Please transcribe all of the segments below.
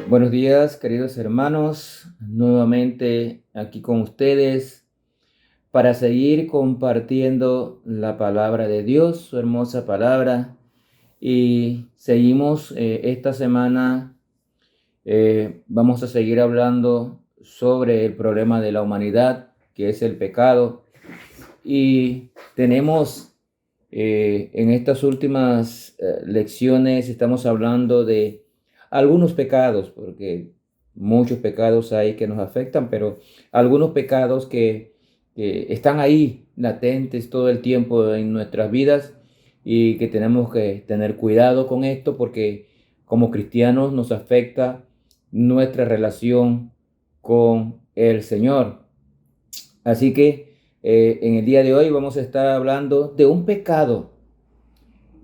Buenos días, queridos hermanos, nuevamente aquí con ustedes para seguir compartiendo la palabra de Dios, su hermosa palabra. Y seguimos esta semana, vamos a seguir hablando sobre el problema de la humanidad, que es el pecado. Y tenemos en estas últimas lecciones, estamos hablando de algunos pecados, porque muchos pecados hay que nos afectan, pero algunos pecados que están ahí latentes todo el tiempo en nuestras vidas y que tenemos que tener cuidado con esto porque como cristianos nos afecta nuestra relación con el Señor. Así que en el día de hoy vamos a estar hablando de un pecado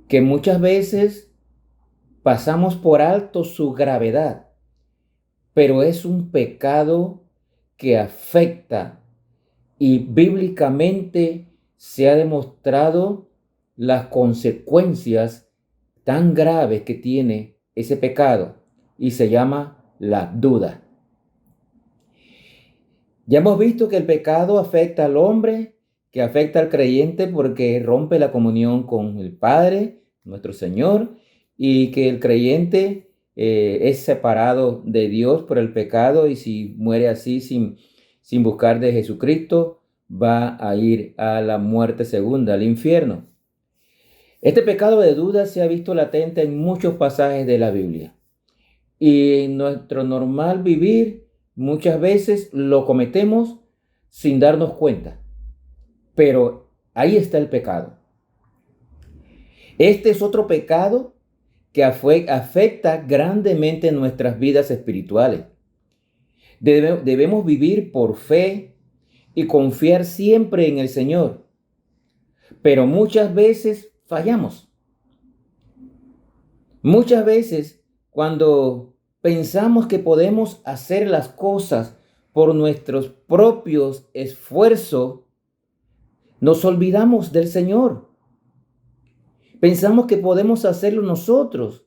que muchas veces pasamos por alto su gravedad, pero es un pecado que afecta y bíblicamente se ha demostrado las consecuencias tan graves que tiene ese pecado y se llama la duda. Ya hemos visto que el pecado afecta al hombre, que afecta al creyente porque rompe la comunión con el Padre, nuestro Señor, y que el creyente es separado de Dios por el pecado y si muere así sin buscar de Jesucristo, va a ir a la muerte segunda, al infierno. Este pecado de duda se ha visto latente en muchos pasajes de la Biblia. Y en nuestro normal vivir, muchas veces lo cometemos sin darnos cuenta. Pero ahí está el pecado. Este es otro pecado que afecta grandemente nuestras vidas espirituales. Debemos vivir por fe y confiar siempre en el Señor. Pero muchas veces fallamos. Muchas veces cuando pensamos que podemos hacer las cosas por nuestros propios esfuerzos, nos olvidamos del Señor. Pensamos que podemos hacerlo nosotros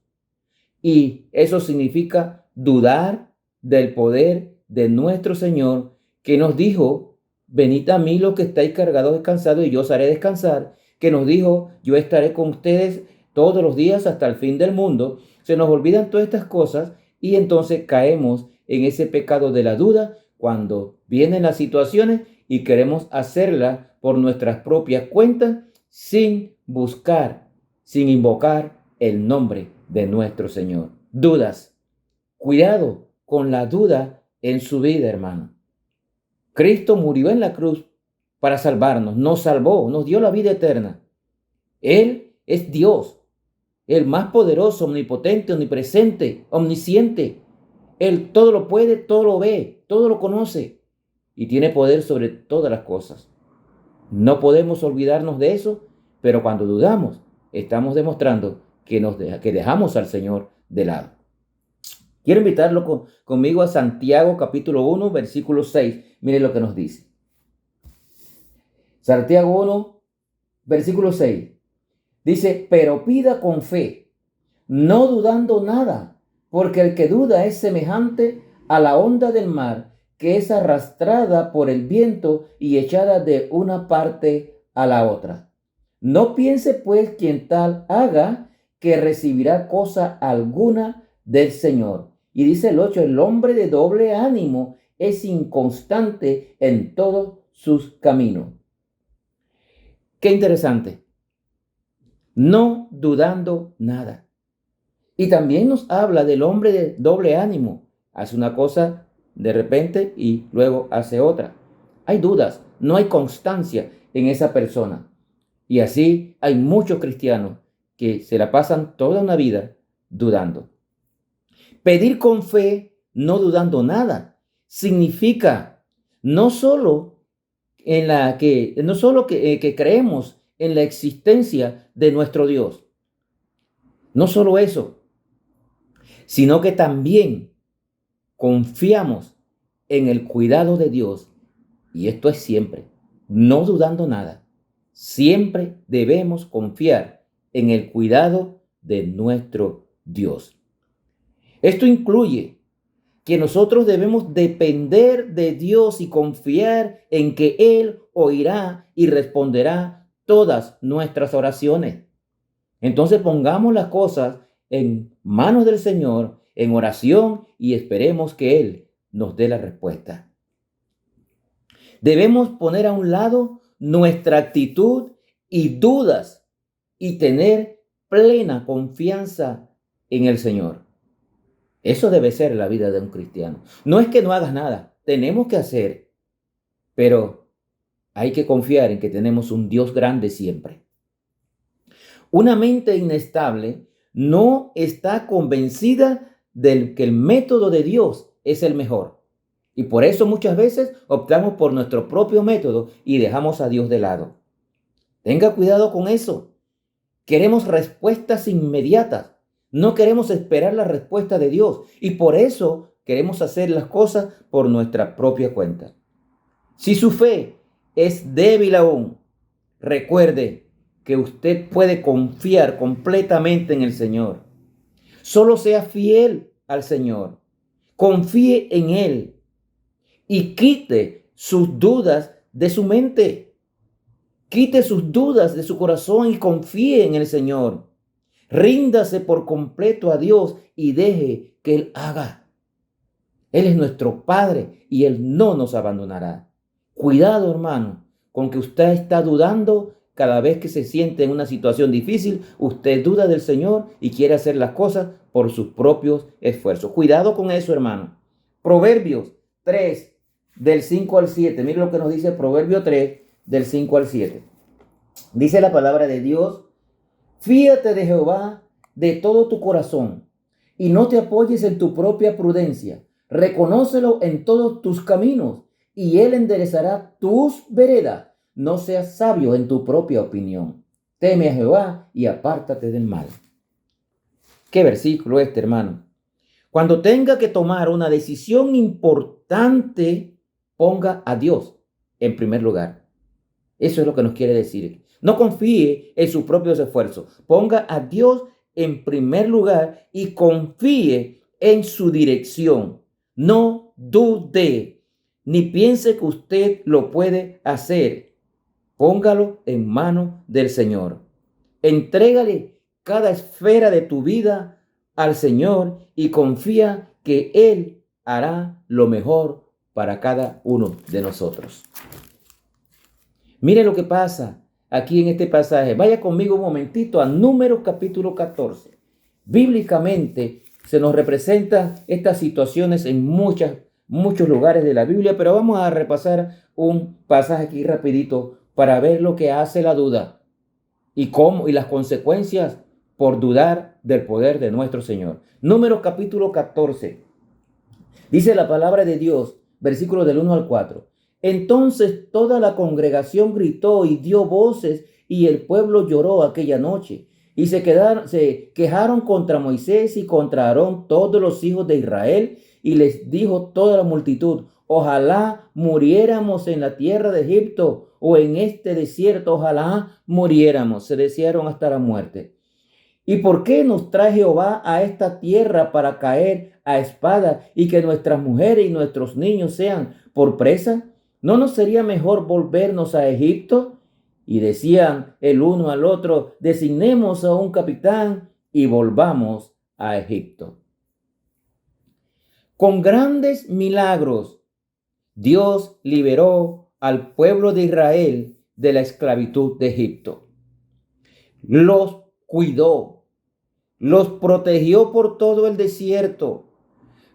y eso significa dudar del poder de nuestro Señor que nos dijo, venid a mí los que estáis cargados y cansados y yo os haré descansar, que nos dijo, yo estaré con ustedes todos los días hasta el fin del mundo. Se nos olvidan todas estas cosas y entonces caemos en ese pecado de la duda cuando vienen las situaciones y queremos hacerla por nuestras propias cuentas sin buscar, sin invocar el nombre de nuestro Señor. Dudas. Cuidado con la duda en su vida, hermano. Cristo murió en la cruz para salvarnos, nos salvó, nos dio la vida eterna. Él es Dios, el más poderoso, omnipotente, omnipresente, omnisciente. Él todo lo puede, todo lo ve, todo lo conoce y tiene poder sobre todas las cosas. No podemos olvidarnos de eso, pero cuando dudamos, estamos demostrando que dejamos al Señor de lado. Quiero invitarlo conmigo a Santiago capítulo 1, versículo 6. Miren lo que nos dice. Santiago 1, versículo 6. Dice, pero pida con fe, no dudando nada, porque el que duda es semejante a la onda del mar, que es arrastrada por el viento y echada de una parte a la otra. No piense pues quien tal haga que recibirá cosa alguna del Señor. Y dice el 8, el hombre de doble ánimo es inconstante en todos sus caminos. Qué interesante. No dudando nada. Y también nos habla del hombre de doble ánimo. Hace una cosa de repente y luego hace otra. Hay dudas, no hay constancia en esa persona. Y así hay muchos cristianos que se la pasan toda una vida dudando. Pedir con fe, no dudando nada, significa no solo que creemos en la existencia de nuestro Dios. No solo eso, sino que también confiamos en el cuidado de Dios. Y esto es siempre, no dudando nada. Siempre debemos confiar en el cuidado de nuestro Dios. Esto incluye que nosotros debemos depender de Dios y confiar en que Él oirá y responderá todas nuestras oraciones. Entonces pongamos las cosas en manos del Señor, en oración, y esperemos que Él nos dé la respuesta. Debemos poner a un lado nuestra actitud y dudas y tener plena confianza en el Señor. Eso debe ser la vida de un cristiano. No es que no hagas nada, tenemos que hacer, pero hay que confiar en que tenemos un Dios grande siempre. Una mente inestable no está convencida de que el método de Dios es el mejor. Y por eso muchas veces optamos por nuestro propio método y dejamos a Dios de lado. Tenga cuidado con eso. Queremos respuestas inmediatas. No queremos esperar la respuesta de Dios. Y por eso queremos hacer las cosas por nuestra propia cuenta. Si su fe es débil aún, recuerde que usted puede confiar completamente en el Señor. Solo sea fiel al Señor. Confíe en Él y quite sus dudas de su mente. Quite sus dudas de su corazón y confíe en el Señor. Ríndase por completo a Dios y deje que Él haga. Él es nuestro Padre y Él no nos abandonará. Cuidado, hermano, con que usted está dudando cada vez que se siente en una situación difícil. Usted duda del Señor y quiere hacer las cosas por sus propios esfuerzos. Cuidado con eso, hermano. Proverbios 3, del 5 al 7. Mire lo que nos dice Proverbio 3, del 5 al 7. Dice la palabra de Dios: fíate de Jehová de todo tu corazón y no te apoyes en tu propia prudencia. Reconócelo en todos tus caminos y Él enderezará tus veredas. No seas sabio en tu propia opinión. Teme a Jehová y apártate del mal. Qué versículo este, hermano. Cuando tenga que tomar una decisión importante, ponga a Dios en primer lugar. Eso es lo que nos quiere decir. No confíe en sus propios esfuerzos. Ponga a Dios en primer lugar y confíe en su dirección. No dude, ni piense que usted lo puede hacer. Póngalo en manos del Señor. Entrégale cada esfera de tu vida al Señor y confía que Él hará lo mejor para cada uno de nosotros. Mire lo que pasa aquí en este pasaje. Vaya conmigo un momentito a Números capítulo 14. Bíblicamente se nos representa estas situaciones en muchos lugares de la Biblia, pero vamos a repasar un pasaje aquí rapidito para ver lo que hace la duda y cómo y las consecuencias por dudar del poder de nuestro Señor. Números capítulo 14. Dice la palabra de Dios, versículos del 1 al 4. Entonces toda la congregación gritó y dio voces, y el pueblo lloró aquella noche. Y se quejaron contra Moisés y contra Aarón todos los hijos de Israel, y les dijo toda la multitud: ojalá muriéramos en la tierra de Egipto o en este desierto, ojalá muriéramos. Se desearon hasta la muerte. ¿Y por qué nos trae Jehová a esta tierra para caer a espada y que nuestras mujeres y nuestros niños sean por presa? ¿No nos sería mejor volvernos a Egipto? Y decían el uno al otro: designemos a un capitán y volvamos a Egipto. Con grandes milagros, Dios liberó al pueblo de Israel de la esclavitud de Egipto. Los cuidó, los protegió por todo el desierto,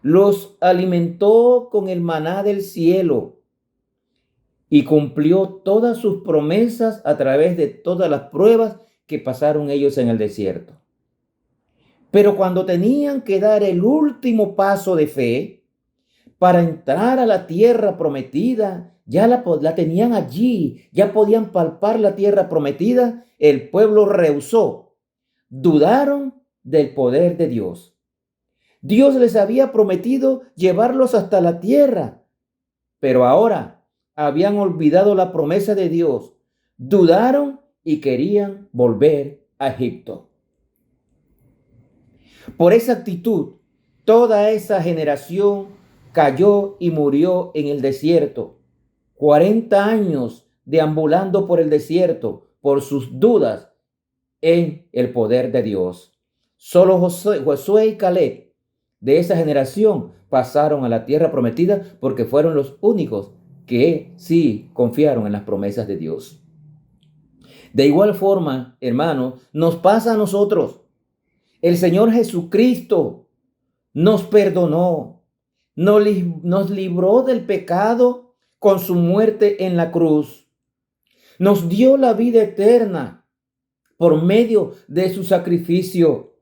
los alimentó con el maná del cielo y cumplió todas sus promesas a través de todas las pruebas que pasaron ellos en el desierto. Pero cuando tenían que dar el último paso de fe para entrar a la tierra prometida, ya la tenían allí, ya podían palpar la tierra prometida, el pueblo rehusó, dudaron del poder de Dios. Dios les había prometido llevarlos hasta la tierra, pero ahora habían olvidado la promesa de Dios, dudaron y querían volver a Egipto. Por esa actitud, toda esa generación cayó y murió en el desierto. 40 años deambulando por el desierto por sus dudas en el poder de Dios. Solo Josué y Caleb de esa generación pasaron a la tierra prometida porque fueron los únicos que sí confiaron en las promesas de Dios. De igual forma, hermanos, nos pasa a nosotros. El Señor Jesucristo nos perdonó, nos libró del pecado con su muerte en la cruz. Nos dio la vida eterna por medio de su sacrificio.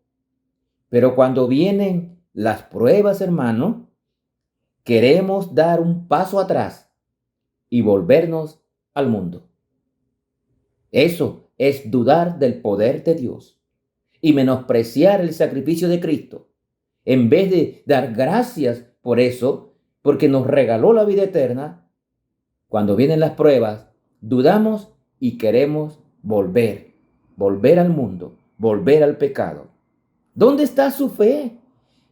Pero cuando vienen las pruebas, hermano, queremos dar un paso atrás y volvernos al mundo. Eso es dudar del poder de Dios y menospreciar el sacrificio de Cristo. En vez de dar gracias por eso, porque nos regaló la vida eterna, cuando vienen las pruebas, dudamos y queremos volver al mundo, volver al pecado. ¿Dónde está su fe?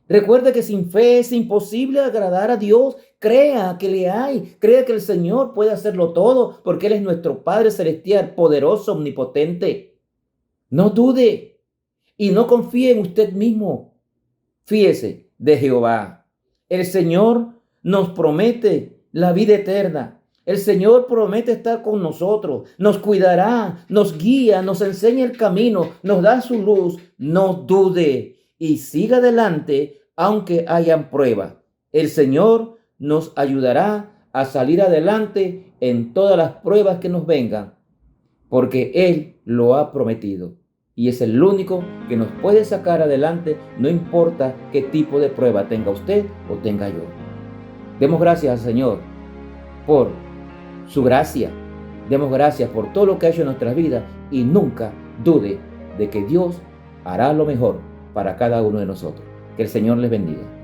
Recuerda que sin fe es imposible agradar a Dios. Crea que le hay, crea que el Señor puede hacerlo todo, porque Él es nuestro Padre Celestial, poderoso, omnipotente. No dude y no confíe en usted mismo. Fíese de Jehová. El Señor nos promete la vida eterna. El Señor promete estar con nosotros, nos cuidará, nos guía, nos enseña el camino, nos da su luz. No dude y siga adelante aunque hayan pruebas. El Señor nos ayudará a salir adelante en todas las pruebas que nos vengan, porque Él lo ha prometido. Y es el único que nos puede sacar adelante, no importa qué tipo de prueba tenga usted o tenga yo. Demos gracias al Señor por su gracia. Demos gracias por todo lo que ha hecho en nuestras vidas y nunca dude de que Dios hará lo mejor para cada uno de nosotros. Que el Señor les bendiga.